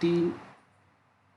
3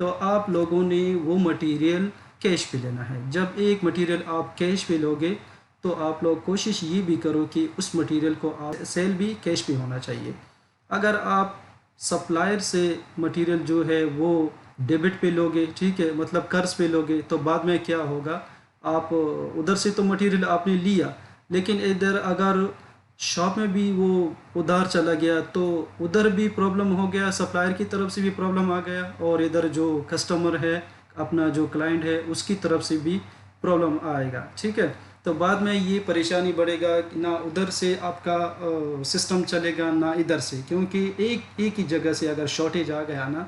تو آپ لوگوں نے وہ مٹیریل کیش پہ لینا ہے. جب ایک مٹیریل آپ کیش پہ لوگے تو آپ لوگ کوشش یہ بھی کرو کہ اس مٹیریل کو آپ سیل بھی کیش پہ ہونا چاہیے. اگر آپ سپلائر سے مٹیریل جو ہے وہ ڈیبٹ پہ لوگے، ٹھیک ہے، مطلب قرض پہ لوگے، تو بعد میں کیا ہوگا، آپ ادھر سے تو مٹیریل آپ نے لیا، لیکن ادھر اگر شاپ میں بھی وہ ادھار چلا گیا تو ادھر بھی پرابلم ہو گیا، سپلائر کی طرف سے بھی پرابلم آ گیا، اور ادھر جو کسٹمر ہے، اپنا جو کلائنٹ ہے، اس کی طرف سے بھی پرابلم آئے گا. ٹھیک ہے، تو بعد میں یہ پریشانی بڑھے گا کہ نہ ادھر سے آپ کا سسٹم چلے گا نہ ادھر سے، کیونکہ ایک ہی جگہ سے اگر شارٹیج آ گیا نا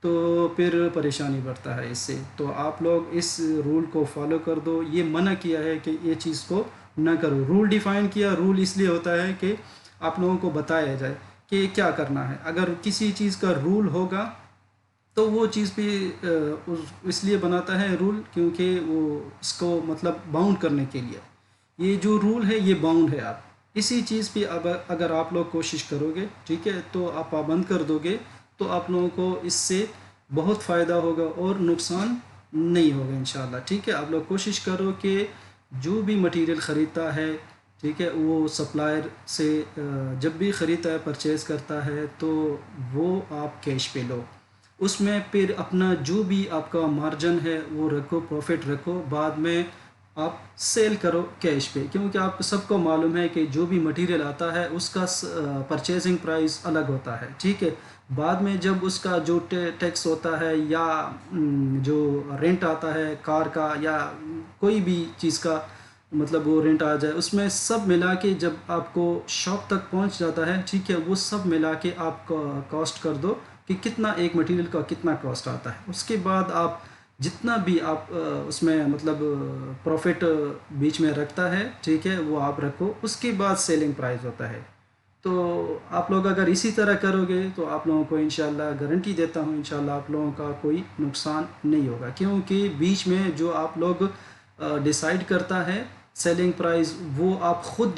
تو پھر پریشانی بڑھتا ہے اس سے. تو آپ لوگ اس رول کو فالو کر دو. یہ منع کیا ہے کہ یہ چیز کو نہ کرو. رول ڈیفائن کیا، رول اس لیے ہوتا ہے کہ آپ لوگوں کو بتایا جائے کہ کیا کرنا ہے. اگر کسی چیز کا رول ہوگا تو وہ چیز بھی اس لیے بناتا ہے رول، کیونکہ وہ اس کو مطلب باؤنڈ کرنے کے لیے. یہ جو رول ہے یہ باؤنڈ ہے. آپ اسی چیز پہ اگر آپ لوگ کوشش کرو گے، ٹھیک ہے، تو آپ پابند کر دو گے تو آپ لوگوں کو اس سے بہت فائدہ ہوگا اور نقصان نہیں ہوگا انشاءاللہ. ٹھیک ہے، آپ لوگ کوشش کرو کہ جو بھی مٹیریل خریدتا ہے، ٹھیک ہے، وہ سپلائر سے جب بھی خریدتا ہے، پرچیز کرتا ہے، تو وہ آپ کیش پہ لو. اس میں پھر اپنا جو بھی آپ کا مارجن ہے وہ رکھو، پروفٹ رکھو، بعد میں آپ سیل کرو کیش پہ. کیونکہ آپ سب کو معلوم ہے کہ جو بھی مٹیریل آتا ہے اس کا پرچیزنگ پرائس الگ ہوتا ہے. ٹھیک ہے، بعد میں جب اس کا جو ٹیکس ہوتا ہے یا جو رینٹ آتا ہے کار کا یا کوئی بھی چیز کا، مطلب وہ رینٹ آ جائے، اس میں سب ملا کے جب آپ کو شاپ تک پہنچ جاتا ہے، ٹھیک ہے، وہ سب ملا کے آپ کو کاسٹ کر دو کہ کتنا ایک مٹیریل کا کتنا کاسٹ آتا ہے. اس کے بعد آپ جتنا بھی آپ اس میں مطلب پروفٹ بیچ میں رکھتا ہے، ٹھیک ہے، وہ آپ رکھو. اس کے بعد سیلنگ پرائز ہوتا ہے. تو آپ لوگ اگر اسی طرح کرو گے تو آپ لوگوں کو انشاءاللہ گارنٹی دیتا ہوں انشاءاللہ آپ لوگوں کا کوئی نقصان نہیں ہوگا. کیونکہ بیچ میں جو آپ لوگ ڈیسائیڈ کرتا ہے سیلنگ پرائز، وہ آپ خود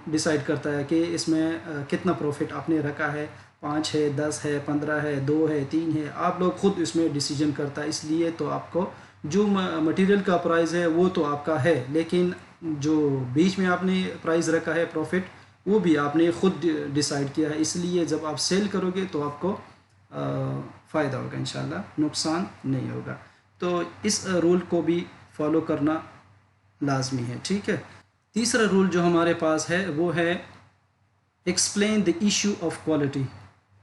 ڈیسائیڈ کرتا ہے کہ اس میں کتنا پروفٹ آپ نے رکھا ہے، 5 ہے، 10 ہے، 15 ہے، 2 ہے، 3 ہے. آپ لوگ خود اس میں ڈیسیجن کرتا ہے. اس لیے تو آپ کو جو مٹیریل کا پرائز ہے وہ تو آپ کا ہے، لیکن جو بیچ میں آپ نے پرائز رکھا ہے پروفٹ، وہ بھی آپ نے خود ڈیسائیڈ کیا ہے. اس لیے جب آپ سیل کرو گے تو آپ کو فائدہ ہوگا انشاءاللہ، نقصان نہیں ہوگا. تو اس رول کو بھی فالو کرنا لازمی ہے. ٹھیک ہے، تیسرا رول جو ہمارے پاس ہے وہ ہے explain the issue of quality.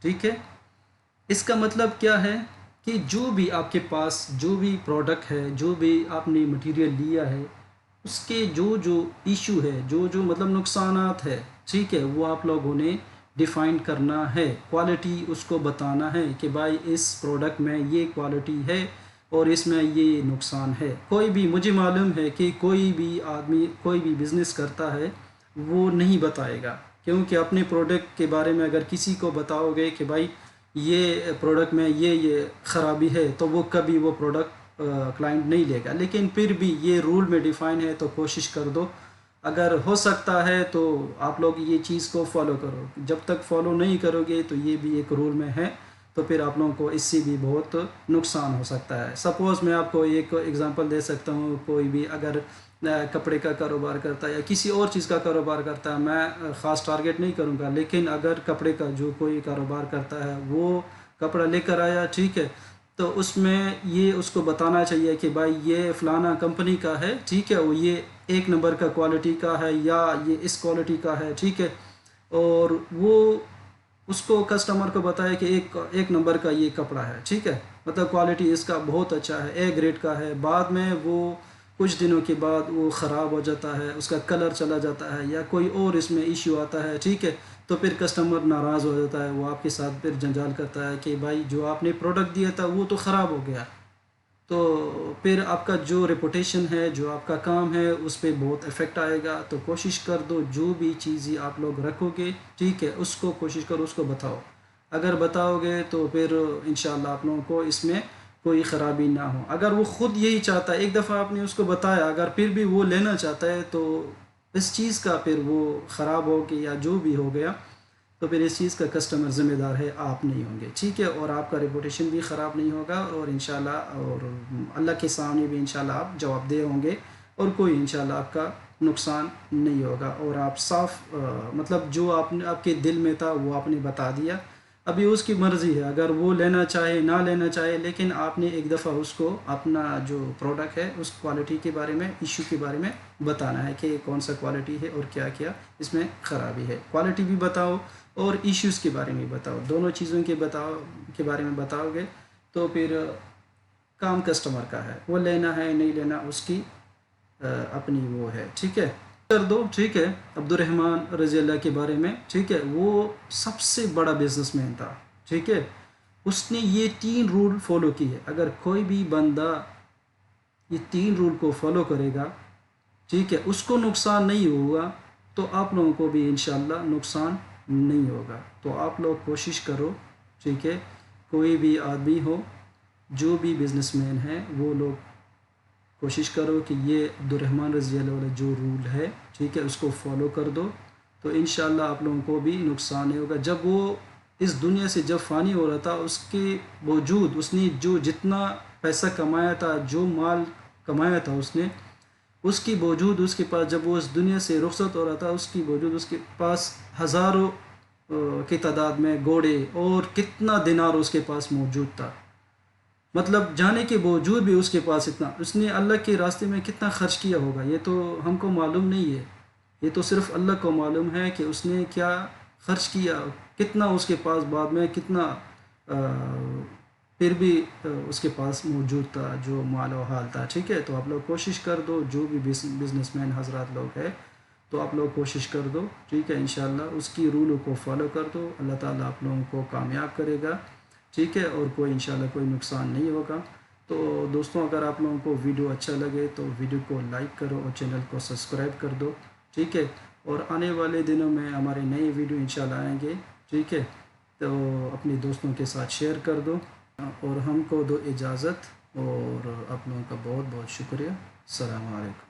ٹھیک ہے، اس کا مطلب کیا ہے کہ جو بھی آپ کے پاس جو بھی پروڈکٹ ہے، جو بھی آپ نے مٹیریل لیا ہے، اس کے جو ایشو ہے، جو مطلب نقصانات ہے، ٹھیک ہے، وہ آپ لوگوں نے ڈیفائن کرنا ہے. کوالٹی اس کو بتانا ہے کہ بھائی اس پروڈکٹ میں یہ کوالٹی ہے اور اس میں یہ نقصان ہے. کوئی بھی، مجھے معلوم ہے کہ کوئی بھی آدمی کوئی بھی بزنس کرتا ہے وہ نہیں بتائے گا، کیونکہ اپنے پروڈکٹ کے بارے میں اگر کسی کو بتاؤ گے کہ بھائی یہ پروڈکٹ میں یہ خرابی ہے، تو وہ کبھی وہ پروڈکٹ کلائنٹ نہیں لے گا. لیکن پھر بھی یہ رول میں ڈیفائن ہے تو کوشش کر دو. اگر ہو سکتا ہے تو آپ لوگ یہ چیز کو فالو کرو. جب تک فالو نہیں کرو گے تو یہ بھی ایک رول میں ہے، تو پھر آپ لوگوں کو اس سے بھی بہت نقصان ہو سکتا ہے. سپوز میں آپ کو ایک ایگزامپل دے سکتا ہوں. کوئی بھی اگر کپڑے کا کاروبار کرتا ہے یا کسی اور چیز کا کاروبار کرتا ہے، میں خاص ٹارگٹ نہیں کروں گا، لیکن اگر کپڑے کا جو کوئی کاروبار کرتا ہے وہ کپڑا لے کر آیا، ٹھیک ہے، تو اس میں یہ اس کو بتانا چاہیے کہ بھائی یہ فلانا کمپنی کا ہے، ٹھیک ہے، وہ یہ 1 نمبر کا کوالٹی کا ہے یا یہ اس کوالٹی کا ہے، ٹھیک ہے. اور وہ اس کو کسٹمر کو بتایا کہ ایک نمبر کا یہ کپڑا ہے، ٹھیک ہے، مطلب کوالٹی اس کا بہت اچھا ہے، اے گریڈ کا ہے. بعد میں وہ کچھ دنوں کے بعد وہ خراب ہو جاتا ہے، اس کا کلر چلا جاتا ہے یا کوئی اور اس میں ایشو آتا ہے، ٹھیک ہے، تو پھر کسٹمر ناراض ہو جاتا ہے. وہ آپ کے ساتھ پھر جنجال کرتا ہے کہ بھائی جو آپ نے پروڈکٹ دیا تھا وہ تو خراب ہو گیا. تو پھر آپ کا جو ریپوٹیشن ہے، جو آپ کا کام ہے، اس پہ بہت افیکٹ آئے گا. تو کوشش کر دو جو بھی چیزیں آپ لوگ رکھو گے، ٹھیک ہے، اس کو کوشش کرو اس کو بتاؤ. اگر بتاؤ گے تو پھر انشاءاللہ آپ لوگوں کو اس میں کوئی خرابی نہ ہو. اگر وہ خود یہی چاہتا ہے، ایک دفعہ آپ نے اس کو بتایا، اگر پھر بھی وہ لینا چاہتا ہے تو اس چیز کا پھر وہ خراب ہو گیا یا جو بھی ہو گیا تو پھر اس چیز کا کسٹمر ذمہ دار ہے، آپ نہیں ہوں گے، ٹھیک ہے، اور آپ کا ریپوٹیشن بھی خراب نہیں ہوگا، اور انشاءاللہ اور اللہ کے سامنے بھی انشاءاللہ آپ جواب دہ ہوں گے، اور کوئی انشاءاللہ آپ کا نقصان نہیں ہوگا، اور آپ صاف مطلب جو آپ کے دل میں تھا وہ آپ نے بتا دیا، ابھی اس کی مرضی ہے، اگر وہ لینا چاہے نہ لینا چاہے، لیکن آپ نے ایک دفعہ اس کو اپنا جو پروڈکٹ ہے اس کوالٹی کے بارے میں، ایشو کے بارے میں بتانا ہے کہ کون سا کوالٹی ہے اور کیا کیا اس میں خرابی ہے، کوالٹی بھی بتاؤ اور ایشوز کے بارے میں بتاؤ، دونوں چیزوں کے بارے میں بتاؤ گے تو پھر کام کسٹمر کا ہے، وہ لینا ہے نہیں لینا اس کی اپنی وہ ہے، ٹھیک ہے، کر دو، ٹھیک ہے۔ عبد الرحمن رضی اللہ کے بارے میں، ٹھیک ہے، وہ سب سے بڑا بزنس مین تھا، ٹھیک ہے، اس نے یہ 3 رول فالو کیے، اگر کوئی بھی بندہ یہ 3 رول کو فالو کرے گا، ٹھیک ہے، اس کو نقصان نہیں ہوگا تو آپ لوگوں کو بھی انشاءاللہ نقصان نہیں ہوگا، تو آپ لوگ کوشش کرو، ٹھیک ہے، کوئی بھی آدمی ہو، جو بھی بزنس مین ہے، وہ لوگ کوشش کرو کہ یہ عبد الرحمن رضی اللہ عنہ جو رول ہے، ٹھیک ہے، اس کو فالو کر دو، تو انشاءاللہ آپ لوگوں کو بھی نقصان نہیں ہوگا۔ جب وہ اس دنیا سے جب فانی ہو رہا تھا، اس کے باوجود اس نے جو جتنا پیسہ کمایا تھا، جو مال کمایا تھا اس کی باوجود اس کے پاس، جب وہ اس دنیا سے رخصت ہو رہا تھا، اس کی باوجود اس کے پاس ہزاروں کی تعداد میں گھوڑے اور کتنا دینار اس کے پاس موجود تھا، مطلب جانے کے باوجود بھی اس کے پاس اتنا، اس نے اللہ کے راستے میں کتنا خرچ کیا ہوگا، یہ تو ہم کو معلوم نہیں ہے، یہ تو صرف اللہ کو معلوم ہے کہ اس نے کیا خرچ کیا، کتنا اس کے پاس بعد میں کتنا پھر بھی اس کے پاس موجود تھا جو مال و حال تھا، ٹھیک ہے، تو آپ لوگ کوشش کر دو، جو بھی بزنس مین حضرات لوگ ہیں، تو آپ لوگ کوشش کر دو، ٹھیک ہے، انشاءاللہ اس کی رولوں کو فالو کر دو، اللہ تعالیٰ آپ لوگوں کو کامیاب کرے گا، ٹھیک ہے، اور کوئی انشاءاللہ کوئی نقصان نہیں ہوگا۔ تو دوستوں، اگر آپ لوگوں کو ویڈیو اچھا لگے تو ویڈیو کو لائک کرو اور چینل کو سبسکرائب کر دو، ٹھیک ہے، اور آنے والے دنوں میں ہمارے نئے ویڈیو انشاءاللہ آئیں گے، ٹھیک ہے، تو اپنے دوستوں کے ساتھ شیئر کر دو، اور ہم کو دو اجازت، اور آپ لوگوں کا بہت بہت شکریہ، السلام علیکم۔